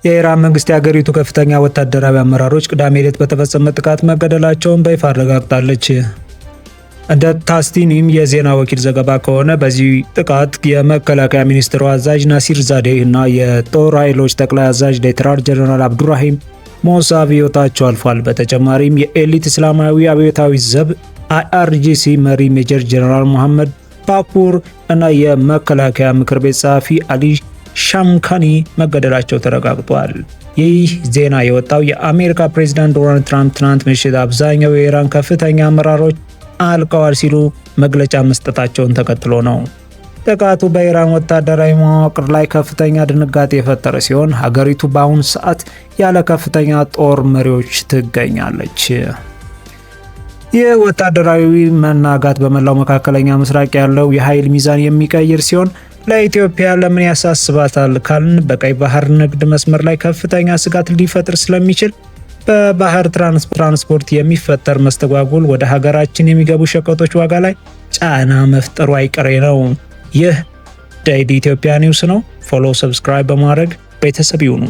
የኢራን መንግስት የሀገሪቱ ከፍተኛ ወታደራዊ አመራሮች ቅዳሜ ዕለት በተፈጸመ ጥቃት መገደላቸውን በይፋ አረጋግጣለች። እንደ ታስኒም የዜና ወኪል ዘገባ ከሆነ በዚህ ጥቃት የመከላከያ ሚኒስትሩ አዛዥ ናሲር ዛዴህ እና የጦር ኃይሎች ጠቅላይ አዛዥ ሌተናል ጀነራል አብዱራሂም ሞሳቪ ሕይወታቸው አልፏል። በተጨማሪም የኤሊት እስላማዊ አብዮታዊ ዘብ IRGC መሪ ሜጀር ጀነራል መሐመድ ባኩር እና የመከላከያ ምክር ቤት ጸሐፊ አሊ ሻምካኒ መገደላቸው ተረጋግጧል። ይህ ዜና የወጣው የአሜሪካ ፕሬዝዳንት ዶናልድ ትራምፕ ትናንት ምሽት አብዛኛው የኢራን ከፍተኛ አመራሮች አልቀዋል ሲሉ መግለጫ መስጠታቸውን ተከትሎ ነው። ጥቃቱ በኢራን ወታደራዊ መዋቅር ላይ ከፍተኛ ድንጋጤ የፈጠረ ሲሆን ሀገሪቱ በአሁኑ ሰዓት ያለ ከፍተኛ ጦር መሪዎች ትገኛለች። ይህ ወታደራዊ መናጋት በመላው መካከለኛ ምስራቅ ያለው የኃይል ሚዛን የሚቀይር ሲሆን ለኢትዮጵያ ለምን ያሳስባታል ካልን በቀይ ባህር ንግድ መስመር ላይ ከፍተኛ ስጋት ሊፈጥር ስለሚችል በባህር ትራንስፖርት የሚፈጠር መስተጓጎል ወደ ሀገራችን የሚገቡ ሸቀጦች ዋጋ ላይ ጫና መፍጠሩ አይቀሬ ነው። ይህ ዴይሊ ኢትዮጵያ ኒውስ ነው። ፎሎ፣ ሰብስክራይብ በማድረግ ቤተሰብ ይሁኑ።